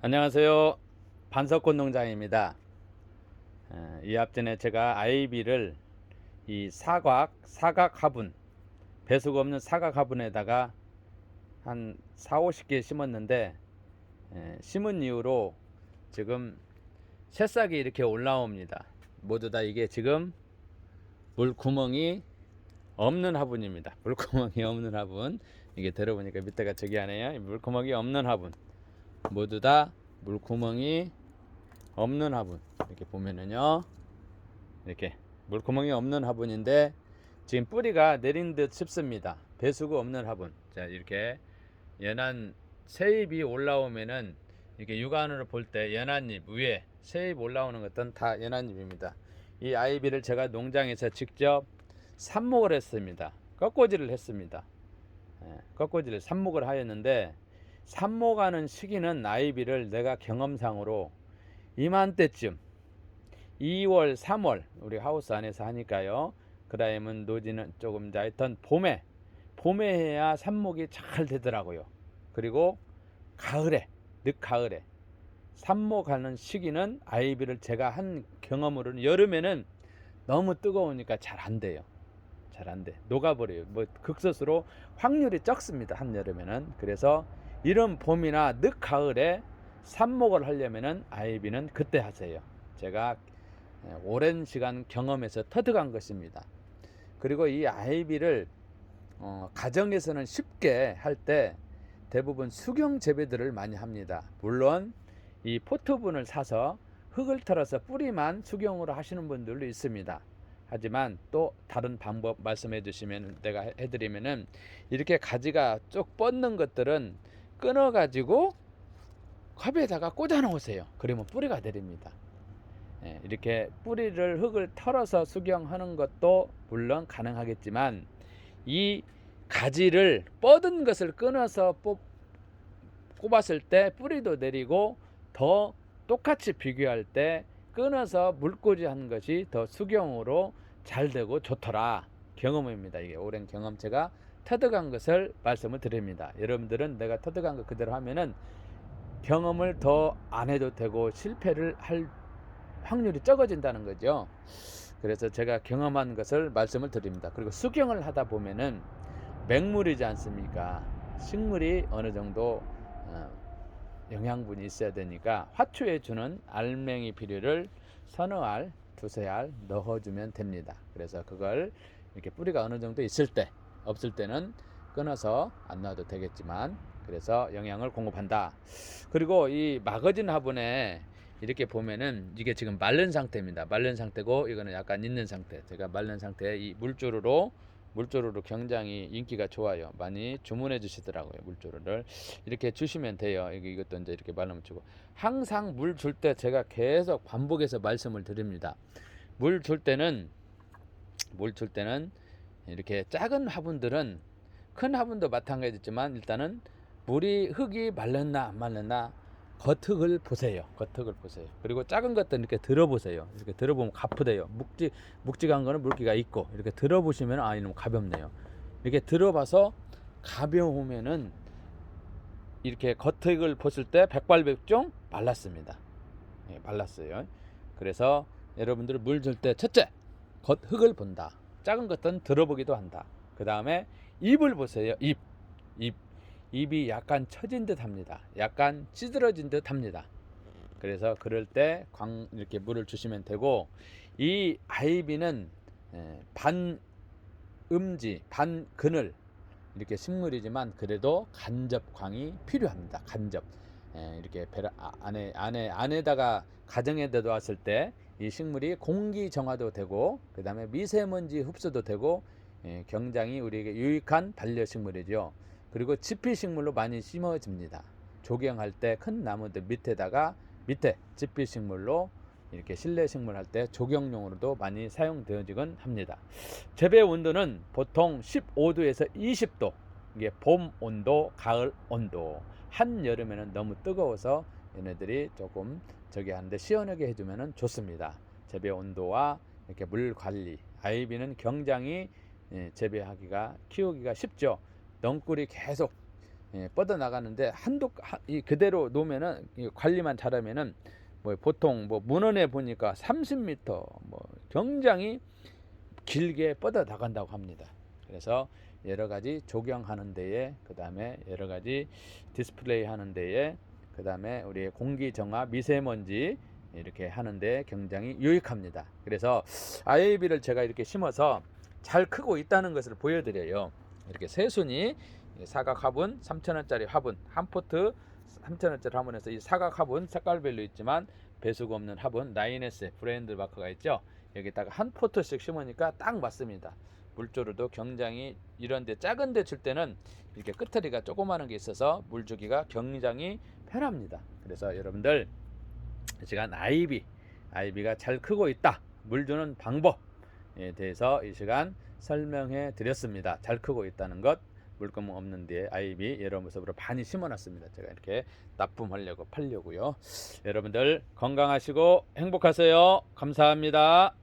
안녕하세요. 반석꽃 농장입니다. 이 앞전에 제가 아이비를 이 사각 화분, 배수가 없는 사각 화분에다가 한 4, 50개 심었는데, 심은 이후로 지금 새싹이 이렇게 올라옵니다. 모두 다 이게 지금 물구멍이 없는 화분입니다. 물구멍이 없는 화분. 이게 들어보니까 밑에가 저기 하네요. 물구멍이 없는 화분. 모두 다 물구멍이 없는 화분. 이렇게 보면은요, 이렇게 물구멍이 없는 화분인데 지금 뿌리가 내린 듯 싶습니다. 배수구 없는 화분. 자, 이렇게 연한 새잎이 올라오면은 이렇게 육안으로 볼 때 연한잎 위에 새잎 올라오는 것들은 다 연한잎입니다. 이 아이비를 제가 농장에서 직접 삽목을 했습니다. 꺾어지를 했습니다. 꺾어지를 삽목을 하였는데, 삽목하는 시기는 아이비를 내가 경험상으로 이맘때쯤 2월 3월 우리 하우스 안에서 하니까요, 그다음은 노지는 조금 하여튼 봄에 해야 삽목이 잘 되더라고요. 그리고 가을에, 늦가을에 삽목하는 시기는 아이비를 제가 한 경험으로는 여름에는 너무 뜨거우니까 잘 안 돼요. 잘 안 돼. 녹아버려요. 뭐 극소수로 확률이 적습니다. 한여름에는. 그래서 이런 봄이나 늦가을에 삽목을 하려면은 아이비는 그때 하세요. 제가 오랜 시간 경험해서 터득한 것입니다. 그리고 이 아이비를 가정에서는 쉽게 할 때 대부분 수경 재배들을 많이 합니다. 물론 이 포트분을 사서 흙을 털어서 뿌리만 수경으로 하시는 분들도 있습니다. 하지만 또 다른 방법 말씀해 주시면 내가 해드리면은, 이렇게 가지가 쭉 뻗는 것들은 끊어 가지고 컵에다가 꽂아 놓으세요. 그러면 뿌리가 내립니다. 이렇게 뿌리를 흙을 털어서 수경하는 것도 물론 가능하겠지만, 이 가지를 뻗은 것을 끊어서 꼽았을 때 뿌리도 내리고, 더 똑같이 비교할 때 끊어서 물꽂이 하는 것이 더 수경으로 잘 되고 좋더라. 경험입니다. 이게 오랜 경험, 제가 터득한 것을 말씀을 드립니다. 여러분들은 내가 터득한 것 그대로 하면은 경험을 더 안 해도 되고 실패를 할 확률이 적어진다는 거죠. 그래서 제가 경험한 것을 말씀을 드립니다. 그리고 수경을 하다 보면은 맹물이지 않습니까? 식물이 어느 정도 영양분이 있어야 되니까 화초에 주는 알맹이 비료를 서너 알, 두세 알 넣어주면 됩니다. 그래서 그걸 이렇게 뿌리가 어느 정도 있을 때, 없을 때는 끊어서 안 놔도 되겠지만, 그래서 영양을 공급한다. 그리고 이 마거진 화분에 이렇게 보면은 이게 지금 마른 상태입니다. 마른 상태고 이거는 약간 있는 상태. 제가 마른 상태에 이 물조르로 굉장히 인기가 좋아요. 많이 주문해 주시더라고요. 물조르를 이렇게 주시면 돼요. 이것도 이제 이렇게 말르면 주고, 항상 물 줄 때 제가 계속 반복해서 말씀을 드립니다. 물 줄 때는 이렇게 작은 화분들은, 큰 화분도 마찬가지지만 일단은 흙이 말랐나 안 말랐나 겉흙을 보세요. 겉흙을 보세요. 그리고 작은 것들 이렇게 들어보세요. 이렇게 들어보면 가쁘대요. 묵직한 거는 물기가 있고, 이렇게 들어보시면 이놈 가볍네요. 이렇게 들어봐서 가벼우면은 이렇게 겉흙을 봤을 때 백발백중 말랐습니다. 말랐어요. 그래서 여러분들 물 줄 때 첫째, 겉흙을 본다. 작은 것들은 들어보기도 한다. 그 다음에 잎을 보세요. 잎이 약간 처진 듯 합니다. 약간 찌들어진 듯 합니다. 그래서 그럴 때 이렇게 물을 주시면 되고, 이 아이비는 반음지, 반그늘 이렇게 식물이지만 그래도 간접광이 필요합니다. 간접. 이렇게 안에다가 가정에다 놨을 때 이 식물이 공기 정화도 되고, 그 다음에 미세먼지 흡수도 되고, 굉장히 우리에게 유익한 반려식물이죠. 그리고 지피식물로 많이 심어집니다. 조경할 때 큰 나무들 밑에 지피식물로 이렇게 실내식물 할 때 조경용으로도 많이 사용되어지곤 합니다. 재배 온도는 보통 15도에서 20도. 이게 봄 온도, 가을 온도. 한여름에는 너무 뜨거워서 얘네들이 조금 저기 하는데 시원하게 해주면 좋습니다. 재배 온도와 이렇게 물 관리. 아이비는 굉장히 키우기가 쉽죠. 넝굴이 계속 뻗어 나가는데 이 그대로 놓으면은 이 관리만 잘하면은 뭐 보통 뭐 문헌에 보니까 30m 뭐 굉장히 길게 뻗어 나간다고 합니다. 그래서 여러 가지 조경하는 데에, 그 다음에 여러 가지 디스플레이 하는 데에, 그 다음에 우리 공기 정화, 미세먼지 이렇게 하는데 굉장히 유익합니다. 그래서 아이비를 제가 이렇게 심어서 잘 크고 있다는 것을 보여드려요. 이렇게 새순이 사각 화분, 3,000원짜리 화분, 한 포트 3,000원짜리 화분에서 이 사각 화분 색깔별로 있지만 배수구 없는 화분, 라인에스 브랜드 마크가 있죠. 여기다가 한 포트씩 심으니까 딱 맞습니다. 물조류도 굉장히 이런데 작은데 줄 때는 이렇게 끝터리가 조그마한 게 있어서 물 주기가 굉장히 편합니다. 그래서 여러분들 이 시간 아이비가 잘 크고 있다, 물 주는 방법에 대해서 이 시간 설명해 드렸습니다. 잘 크고 있다는 것, 물구멍 없는 데에 아이비 여러 모습으로 많이 심어놨습니다. 제가 이렇게 납품하려고 팔려고요. 여러분들 건강하시고 행복하세요. 감사합니다.